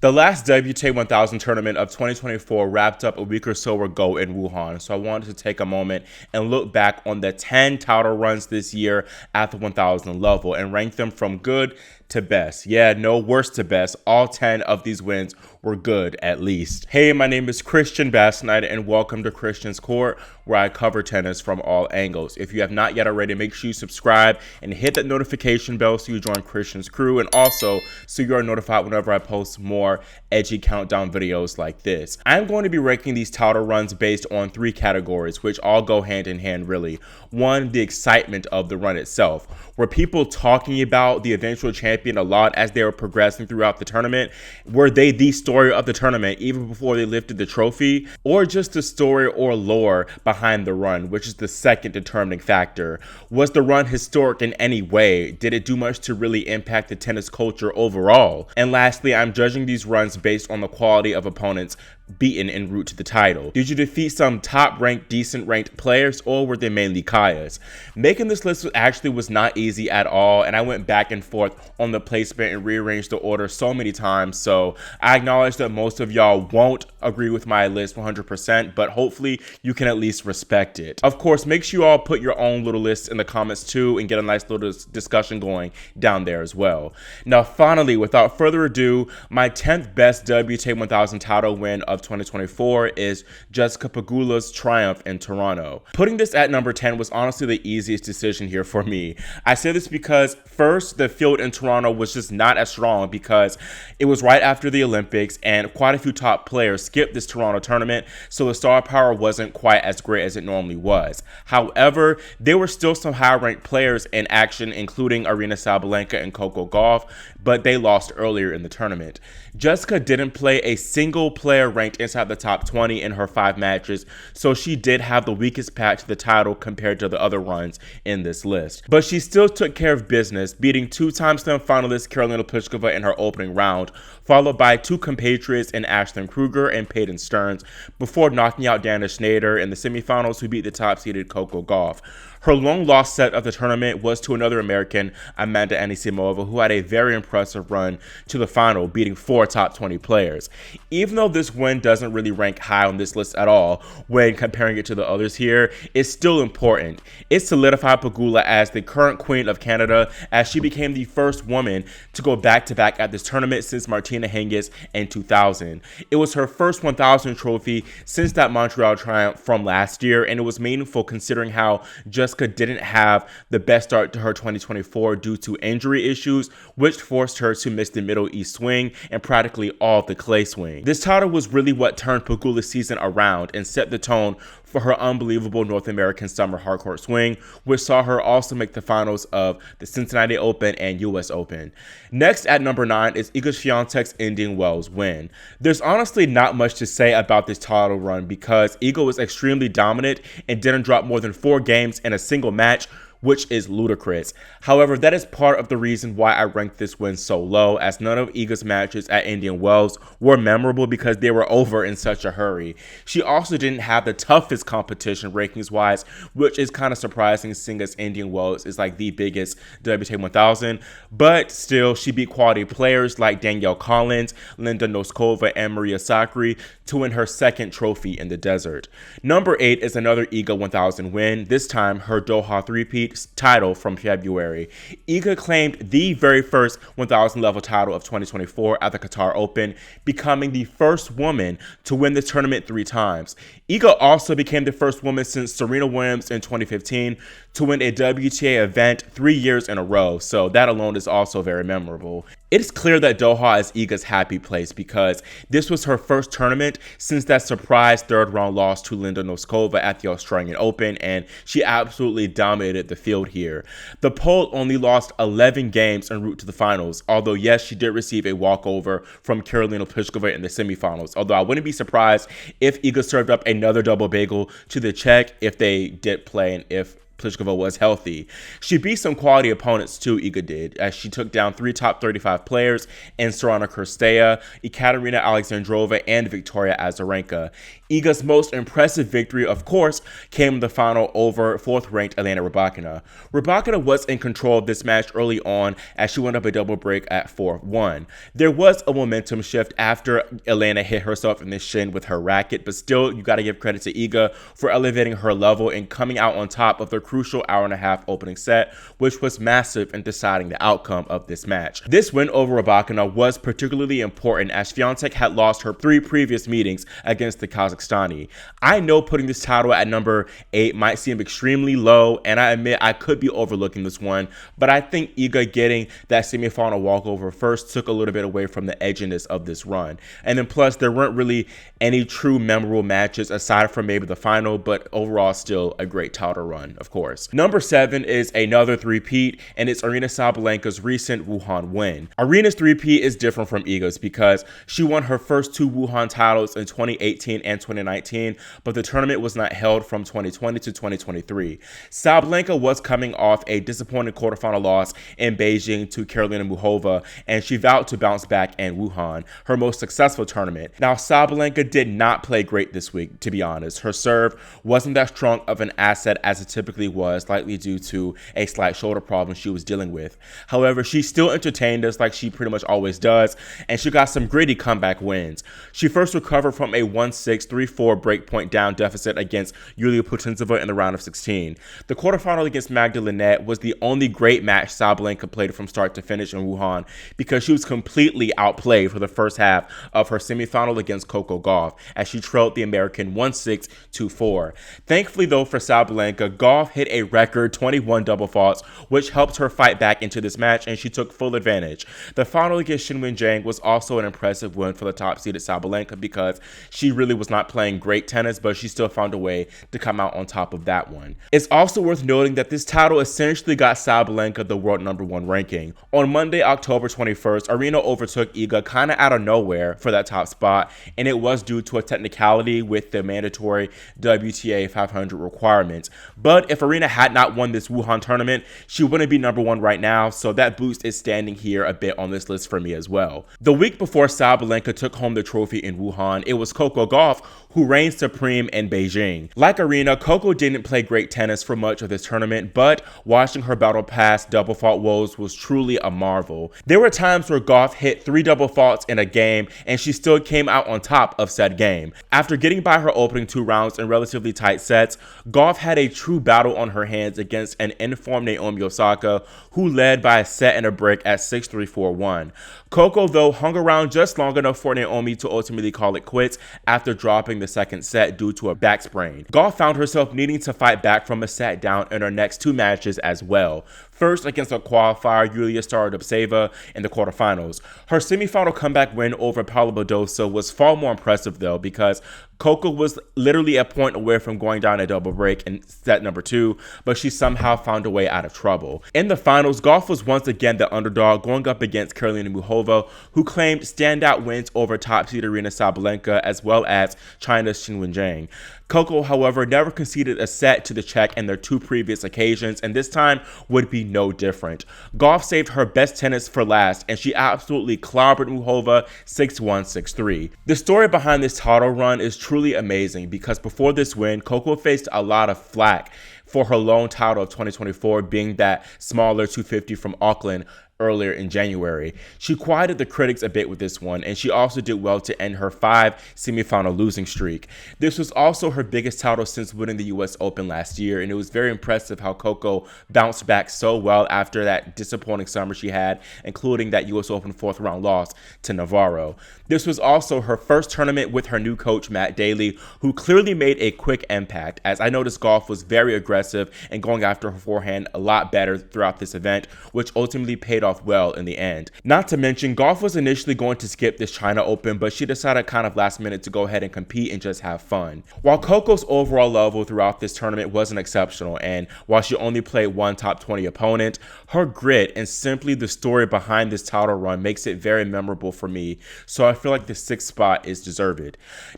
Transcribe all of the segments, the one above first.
The last WTA 1000 tournament of 2024 wrapped up a week or so ago in Wuhan, so I wanted to take a moment and look back on the 10 title runs this year at the 1000 level and rank them from good to best. Yeah, no, worst to best. All 10 of these wins were good, at least. Hey, my name is Christian Bassnight, and welcome to Christian's Court, where I cover tennis from all angles. If you have not yet already, make sure you subscribe and hit that notification bell so you join Christian's crew, and also so you are notified whenever I post more edgy countdown videos like this. I'm going to be ranking these title runs based on 3 categories, which all go hand in hand, really. 1, the excitement of the run itself. Were people talking about the eventual champion a lot as they were progressing throughout the tournament? Were they the story of the tournament even before they lifted the trophy? Or just the story or lore behind the run, which is the second determining factor? Was the run historic in any way? Did it do much to really impact the tennis culture overall? And lastly, I'm judging these runs based on the quality of opponents beaten en route to the title. Did you defeat some top-ranked, decent-ranked players, or were they mainly Kaya's? Making this list actually was not easy at all, and I went back and forth on the placement and rearranged the order so many times, so I acknowledge that most of y'all won't agree with my list 100%, but hopefully you can at least respect it. Of course, make sure you all put your own little lists in the comments too and get a nice little discussion going down there as well. Now, finally, without further ado, my 10th best WTA 1000 title win of 2024 is Jessica Pegula's triumph in Toronto. Putting this at number 10 was honestly the easiest decision here for me. I say this because first, the field in Toronto was just not as strong because it was right after the Olympics and quite a few top players skipped this Toronto tournament, so the star power wasn't quite as great as it normally was. However, there were still some high-ranked players in action, including Aryna Sabalenka and Coco Gauff, but they lost earlier in the tournament. Jessica didn't play a single player ranked inside the top 20 in her 5 matches, so she did have the weakest path to the title compared to the other runs in this list. But she still took care of business, beating 2-time slam finalist Karolina Pliskova in her opening round, followed by 2 compatriots in Ashlyn Kruger and Peyton Stearns, before knocking out Dana Schneider in the semifinals, who beat the top-seeded Coco Gauff. Her lone loss set of the tournament was to another American, Amanda Anisimova, who had a very impressive run to the final, beating 4 top 20 players. Even though this win doesn't really rank high on this list at all when comparing it to the others here, it's still important. It solidified Pegula as the current queen of Canada, as she became the first woman to go back-to-back at this tournament since Martina Hingis in 2000. It was her first 1000 trophy since that Montreal triumph from last year, and it was meaningful considering how Jessica didn't have the best start to her 2024 due to injury issues, which forced her to miss the Middle East swing and practically all of the clay swing. This title was really what turned Pegula's season around and set the tone for her unbelievable North American summer hardcourt swing, which saw her also make the finals of the Cincinnati Open and US Open. Next at number 9 is Iga Swiatek's Indian Wells win. There's honestly not much to say about this title run because Iga was extremely dominant and didn't drop more than 4 games in a single match, which is ludicrous. However, that is part of the reason why I ranked this win so low, as none of Iga's matches at Indian Wells were memorable because they were over in such a hurry. She also didn't have the toughest competition rankings-wise, which is kind of surprising seeing as Indian Wells is like the biggest WTA 1000, but still, she beat quality players like Danielle Collins, Linda Noskova, and Maria Sakkari to win her second trophy in the desert. Number 8 is another Iga 1000 win, this time her Doha three-peat title from February. Iga claimed the very first 1000 level title of 2024 at the Qatar Open, becoming the first woman to win the tournament 3 times. Iga also became the first woman since Serena Williams in 2015 to win a WTA event 3 years in a row, so that alone is also very memorable. It is clear that Doha is Iga's happy place because this was her first tournament since that surprise third-round loss to Linda Noskova at the Australian Open, and she absolutely dominated the field here. The Pole only lost 11 games en route to the finals, although yes, she did receive a walkover from Karolina Pliskova in the semifinals, although I wouldn't be surprised if Iga served up another double bagel to the Czech if they did play and if Pliskova was healthy. She beat some quality opponents too, Iga did, as she took down 3 top 35 players in Sorana Cirstea, Ekaterina Alexandrova, and Victoria Azarenka. Iga's most impressive victory, of course, came in the final over 4th-ranked Elena Rybakina. Rybakina was in control of this match early on as she went up a double break at 4-1. There was a momentum shift after Elena hit herself in the shin with her racket, but still, you got to give credit to Iga for elevating her level and coming out on top of the crucial hour-and-a-half opening set, which was massive in deciding the outcome of this match. This win over Rybakina was particularly important as Swiatek had lost her 3 previous meetings against the Kazakhstani. I know putting this title at number 8 might seem extremely low, and I admit I could be overlooking this one, but I think Iga getting that semifinal walkover first took a little bit away from the edginess of this run. And then plus, there weren't really any true memorable matches aside from maybe the final, but overall still a great title run, of course. Number 7 is another three-peat, and it's Aryna Sabalenka's recent Wuhan win. Aryna's three-peat is different from Iga's because she won her first 2 Wuhan titles in 2018 and 2019, but the tournament was not held from 2020 to 2023. Sabalenka was coming off a disappointing quarterfinal loss in Beijing to Karolina Muchova, and she vowed to bounce back in Wuhan, her most successful tournament. Now, Sabalenka did not play great this week, to be honest. Her serve wasn't that strong of an asset as it typically was, likely due to a slight shoulder problem she was dealing with. However, she still entertained us like she pretty much always does, and she got some gritty comeback wins. She first recovered from a 1-6, 3-4 breakpoint down deficit against Yulia Putintseva in the round of 16. The quarterfinal against Magda Linette was the only great match Sabalenka played from start to finish in Wuhan because she was completely outplayed for the first half of her semifinal against Coco Gauff as she trailed the American 1-6, 2-4. Thankfully though for Sabalenka, Gauff hit a record 21 double faults, which helped her fight back into this match, and she took full advantage. The final against Qinwen Zhang was also an impressive win for the top-seeded Sabalenka because she really was not playing great tennis, but she still found a way to come out on top of that one. It's also worth noting that this title essentially got Sabalenka the world #1 ranking. On Monday, October 21st, Aryna overtook Iga kind of out of nowhere for that top spot, and it was due to a technicality with the mandatory WTA 500 requirements. But if Aryna had not won this Wuhan tournament, she wouldn't be #1 right now, so that boost is standing here a bit on this list for me as well. The week before Sabalenka took home the trophy in Wuhan, it was Coco Gauff who reigned supreme in Beijing. Like Aryna, Coco didn't play great tennis for much of this tournament, but watching her battle past double fault woes was truly a marvel. There were times where Gauff hit 3 double faults in a game, and she still came out on top of said game. After getting by her opening 2 rounds in relatively tight sets, Gauff had a true battle on her hands against an informed Naomi Osaka, who led by a set and a break at 6-3, 4-1. Coco, though, hung around just long enough for Naomi to ultimately call it quits after dropping the second set due to a back sprain. Gauff found herself needing to fight back from a set down in her next 2 matches as well. First against a qualifier, Yulia Starodubtseva, in the quarterfinals. Her semifinal comeback win over Paula Badosa was far more impressive though, because Coco was literally a point away from going down a double break in set number 2, but she somehow found a way out of trouble. In the finals, Gauff was once again the underdog, going up against Karolina Muchova, who claimed standout wins over top-seed Aryna Sabalenka as well as China's Qinwen Zhang. Coco, however, never conceded a set to the Czech in their 2 previous occasions, and this time would be no different. Gauff saved her best tennis for last, and she absolutely clobbered Muchova 6-1, 6-3. The story behind this title run is truly amazing because before this win, Coco faced a lot of flack for her lone title of 2024 being that smaller 250 from Auckland earlier in January. She quieted the critics a bit with this one, and she also did well to end her 5 semifinal losing streak. This was also her biggest title since winning the US Open last year, and it was very impressive how Coco bounced back so well after that disappointing summer she had, including that US Open 4th round loss to Navarro. This was also her first tournament with her new coach, Matt Daly, who clearly made a quick impact, as I noticed Gauff was very aggressive and going after her forehand a lot better throughout this event, which ultimately paid off well in the end. Not to mention, Gauff was initially going to skip this China Open, but she decided kind of last minute to go ahead and compete and just have fun. While Coco's overall level throughout this tournament wasn't exceptional, and while she only played one top 20 opponent, her grit and simply the story behind this title run makes it very memorable for me, so I feel like the 6th spot is deserved.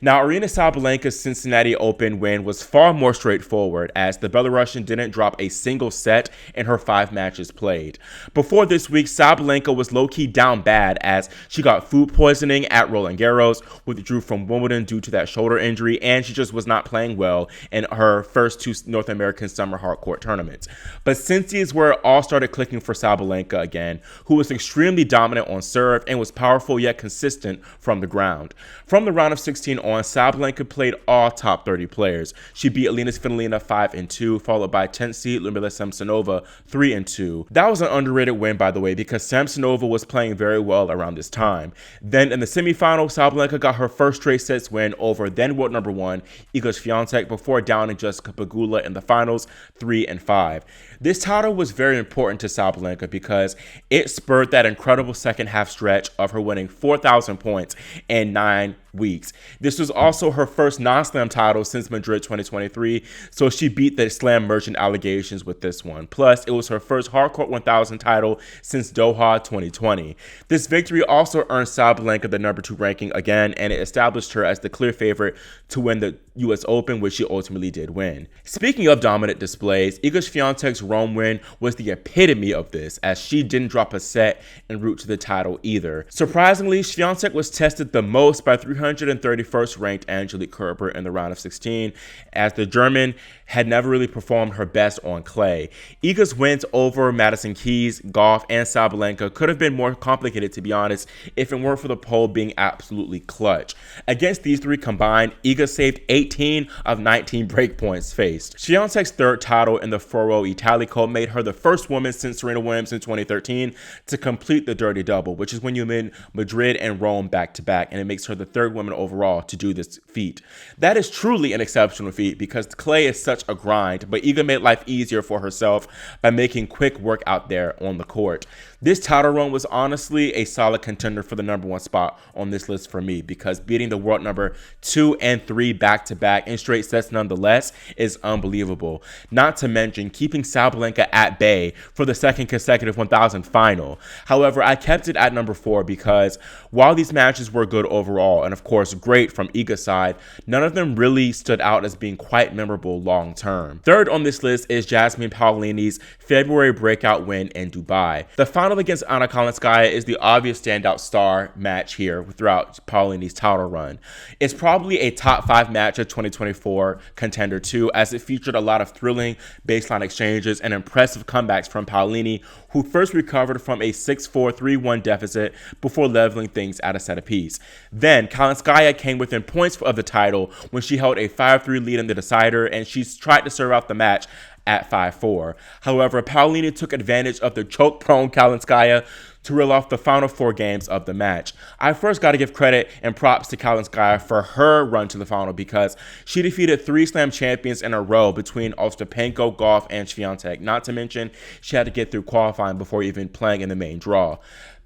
Now, Aryna Sabalenka's Cincinnati Open win was far more straightforward, as the Belarusian didn't drop a single set in her 5 matches played. Before this week, Sabalenka was low-key down bad as she got food poisoning at Roland Garros, withdrew from Wimbledon due to that shoulder injury, and she just was not playing well in her first 2 North American summer hardcourt tournaments. But Cincy is where it all started clicking for Sabalenka again, who was extremely dominant on serve and was powerful yet consistent from the ground. From the round of 16 on, Sabalenka played all top 30 players. She beat Alina Svitolina 5-2, followed by 10th seed Ludmila Samsonova 3-2. That was an underrated win, by the way, because Samsonova was playing very well around this time. Then in the semifinal, Sabalenka got her first straight sets win over then world number 1 Iga Swiatek before downing Jessica Pegula in the finals 3-5. This title was very important to Sabalenka because it spurred that incredible second half stretch of her winning 4,000 points in 9 weeks. This was also her first non-slam title since Madrid 2023, so she beat the slam merchant allegations with this one. Plus, it was her first hardcourt 1000 title since Doha 2020. This victory also earned Sabalenka the number 2 ranking again, and it established her as the clear favorite to win the US Open, which she ultimately did win. Speaking of dominant displays, Iga Swiatek's Rome win was the epitome of this, as she didn't drop a set en route to the title either. Surprisingly, Swiatek was tested the most by 331st ranked Angelique Kerber in the round of 16, as the German had never really performed her best on clay. Iga's wins over Madison Keys, Gauff, and Sabalenka could have been more complicated, to be honest, if it weren't for the pole being absolutely clutch. Against these 3 combined, Iga saved 18 of 19 breakpoints faced. Swiatek's 3rd title in the Foro Italico made her the first woman since Serena Williams in 2013 to complete the dirty double, which is when you win Madrid and Rome back-to-back, and it makes her the 3rd woman overall to do this feat. That is truly an exceptional feat because clay is such a grind, but Iga made life easier for herself by making quick work out there on the court. This title run was honestly a solid contender for the number 1 spot on this list for me, because beating the world number 2 and 3 back-to-back in straight sets nonetheless is unbelievable. Not to mention keeping Sabalenka at bay for the 2nd consecutive 1000 final. However, I kept it at number 4 because while these matches were good overall, and of course great from Iga's side, none of them really stood out as being quite memorable long term. 3rd on this list is Jasmine Paolini's February breakout win in Dubai. The final against Aryna Sabalenka is the obvious standout star match here throughout Paolini's title run. It's probably a top 5 match of 2024 contender too, as it featured a lot of thrilling baseline exchanges and impressive comebacks from Paolini, who first recovered from a 6-4, 3-1 deficit before leveling things at a set apiece. Then Kalinskaya came within points of the title when she held a 5-3 lead in the decider, and she tried to serve out the match at 5-4. However, Paolini took advantage of the choke-prone Kalinskaya to reel off the final 4 games of the match. I first got to give credit and props to Kalinskaya for her run to the final, because she defeated 3 slam champions in a row between Ostapenko, Gauff, and Swiatek. Not to mention, she had to get through qualifying before even playing in the main draw.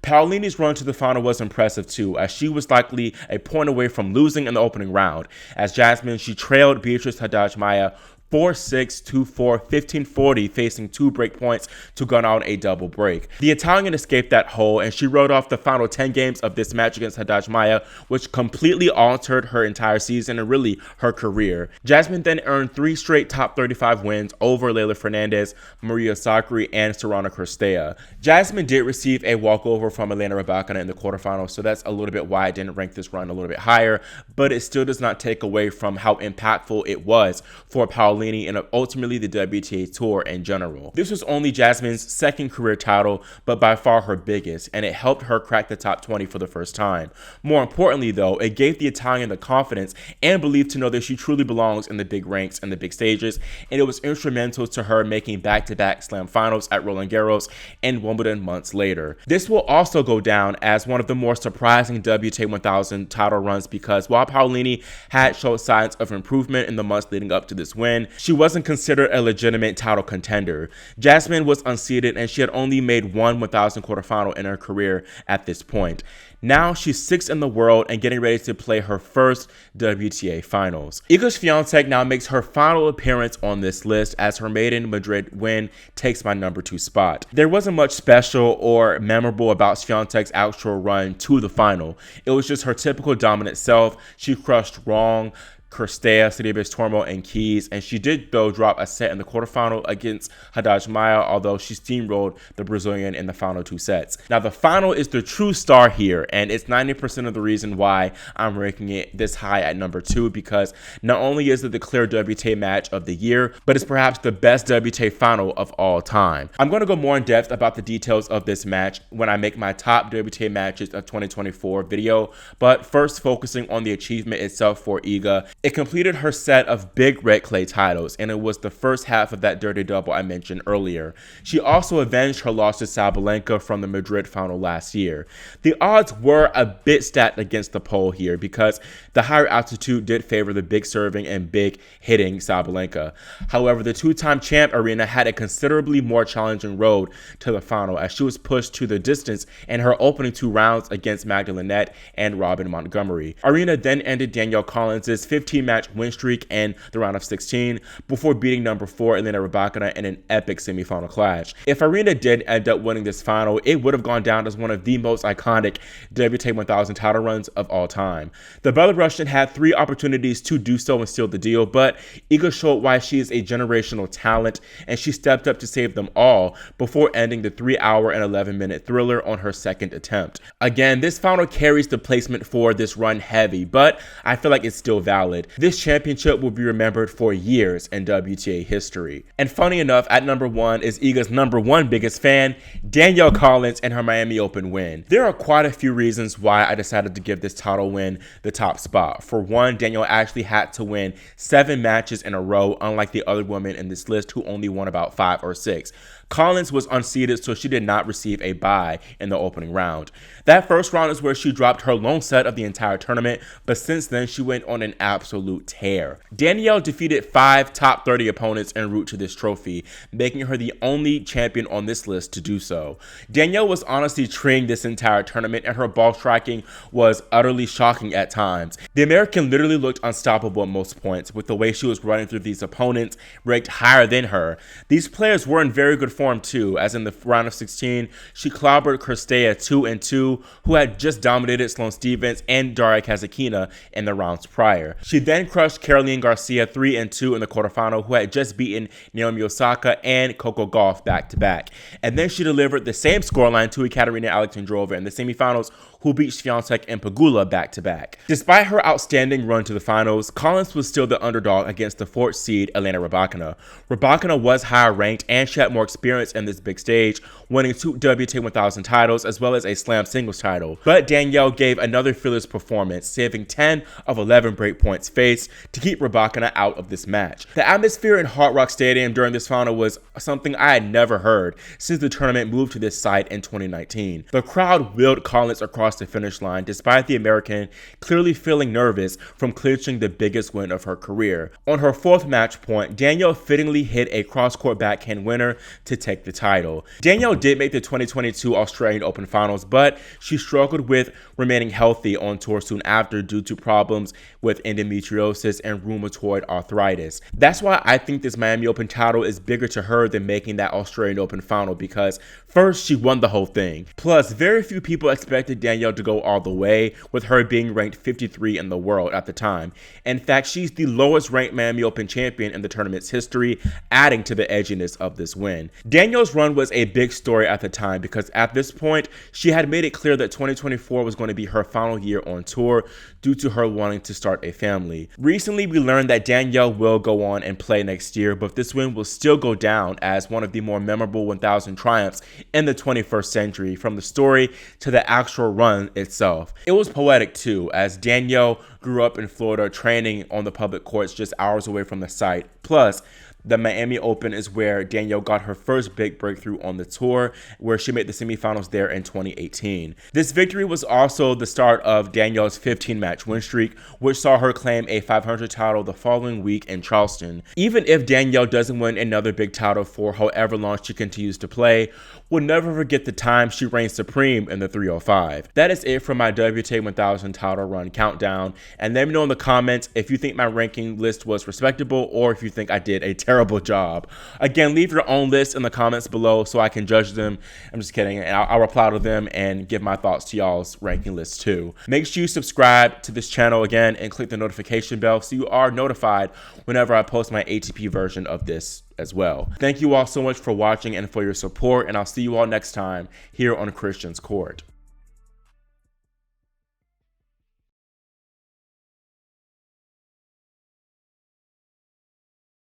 Paolini's run to the final was impressive too, as she was likely a point away from losing in the opening round. As Jasmine, she trailed Beatriz Haddad-Maia 4-6, 2-4, 15-40, facing 2 break points to gun out a double break. The Italian escaped that hole, and she rode off the final 10 games of this match against Haddad-Maia, which completely altered her entire season and really her career. Jasmine then earned 3 straight top 35 wins over Leylah Fernandez, Maria Sakkari, and Sorana Cirstea. Jasmine did receive a walkover from Elena Rybakina in the quarterfinals, so that's a little bit why I didn't rank this run a little bit higher, but it still does not take away from how impactful it was for Paolini and ultimately the WTA Tour in general. This was only Jasmine's 2nd career title, but by far her biggest, and it helped her crack the top 20 for the first time. More importantly though, it gave the Italian the confidence and belief to know that she truly belongs in the big ranks and the big stages, and it was instrumental to her making back-to-back slam finals at Roland Garros and Wimbledon months later. This will also go down as one of the more surprising WTA 1000 title runs, because while Paolini had showed signs of improvement in the months leading up to this win, then she wasn't considered a legitimate title contender. Jasmine was unseeded and she had only made one 1,000 quarterfinal in her career at this point. Now she's 6th in the world and getting ready to play her first WTA finals. Iga Swiatek now makes her final appearance on this list as her maiden Madrid win takes my number 2 spot. There wasn't much special or memorable about Swiatek's actual run to the final. It was just her typical dominant self. She crushed Wrong, Kirstea, Siribis, Tormo, and Keys, and she did, though, drop a set in the quarterfinal against Haddad Maia, although she steamrolled the Brazilian in the final 2 sets. Now, the final is the true star here, and it's 90% of the reason why I'm ranking it this high at number 2, because not only is it the clear WTA match of the year, but it's perhaps the best WTA final of all time. I'm going to go more in depth about the details of this match when I make my top WTA matches of 2024 video, but first focusing on the achievement itself for Iga. It completed her set of big red clay titles, and it was the first half of that dirty double I mentioned earlier. She also avenged her loss to Sabalenka from the Madrid final last year. The odds were a bit stacked against the pole here because the higher altitude did favor the big serving and big hitting Sabalenka. However, the 2-time champ Aryna had a considerably more challenging road to the final as she was pushed to the distance in her opening 2 rounds against Magdalene and Robin Montgomery. Aryna then ended Danielle Collins' 15-match win streak in the round of 16 before beating number 4 Elena Rybakina in an epic semifinal clash. If Aryna did end up winning this final, it would have gone down as one of the most iconic WTA 1000 title runs of all time. The Belarusian had 3 opportunities to do so and seal the deal, but Iga showed why she is a generational talent, and she stepped up to save them all before ending the 3-hour and 11-minute thriller on her second attempt. Again, this final carries the placement for this run heavy, but I feel like it's still valid. This championship will be remembered for years in WTA history. And funny enough, at number 1 is Iga's number 1 biggest fan, Danielle Collins, and her Miami Open win. There are quite a few reasons why I decided to give this title win the top spot. For one, Danielle actually had to win 7 matches in a row, unlike the other women in this list who only won about 5 or 6. Collins was unseeded, so she did not receive a bye in the opening round. That first round is where she dropped her lone set of the entire tournament, but since then she went on an absolute tear. Danielle defeated 5 top 30 opponents en route to this trophy, making her the only champion on this list to do so. Danielle was honestly treeing this entire tournament, and her ball striking was utterly shocking at times. The American literally looked unstoppable at most points, with the way she was running through these opponents ranked higher than her. These players were in very good form too, as in the round of 16, she clobbered Kirstea 2-2, who had just dominated Sloane Stephens and Daria Kasatkina in the rounds prior. She then crushed Caroline Garcia 3-2 in the quarterfinal, who had just beaten Naomi Osaka and Coco Gauff back-to-back. And then she delivered the same scoreline to Ekaterina Alexandrova in the semifinals, who beat Swiatek and Pegula back-to-back. Despite her outstanding run to the finals, Collins was still the underdog against the 4th seed Elena Rybakina. Rybakina was higher ranked and she had more experience in this big stage, winning 2 WTA 1000 titles as well as a slam singles title. But Danielle gave another fearless performance, saving 10 of 11 breakpoints faced to keep Rybakina out of this match. The atmosphere in Hard Rock Stadium during this final was something I had never heard since the tournament moved to this site in 2019. The crowd wheeled Collins across the finish line, despite the American clearly feeling nervous from clinching the biggest win of her career. On her 4th match point, Danielle fittingly hit a cross-court backhand winner to take the title. Danielle did make the 2022 Australian Open Finals, but she struggled with remaining healthy on tour soon after due to problems with endometriosis and rheumatoid arthritis. That's why I think this Miami Open title is bigger to her than making that Australian Open final, because first, she won the whole thing. Plus, very few people expected Danielle to go all the way, with her being ranked 53 in the world at the time. In fact, she's the lowest ranked Miami Open champion in the tournament's history, adding to the edginess of this win. Danielle's run was a big story at the time because at this point, she had made it clear that 2024 was going to be her final year on tour due to her wanting to start a family. Recently, we learned that Danielle will go on and play next year, but this win will still go down as one of the more memorable 1000 triumphs in the 21st century, from the story to the actual run itself. It was poetic too, as Danielle grew up in Florida training on the public courts just hours away from the site. Plus, The Miami Open is where Danielle got her first big breakthrough on the tour, where she made the semifinals there in 2018. This victory was also the start of Danielle's 15-match win streak, which saw her claim a 500 title the following week in Charleston. Even if Danielle doesn't win another big title for however long she continues to play, we'll never forget the time she reigned supreme in the 305. That is it for my WTA 1000 title run countdown, and let me know in the comments if you think my ranking list was respectable or if you think I did a terrible job. Again, leave your own list in the comments below so I can judge them. I'm just kidding, and I'll reply to them and give my thoughts to y'all's ranking list too. Make sure you subscribe to this channel again and click the notification bell so you are notified whenever I post my ATP version of this as well. Thank you all so much for watching and for your support, and I'll see you all next time here on Christian's Court.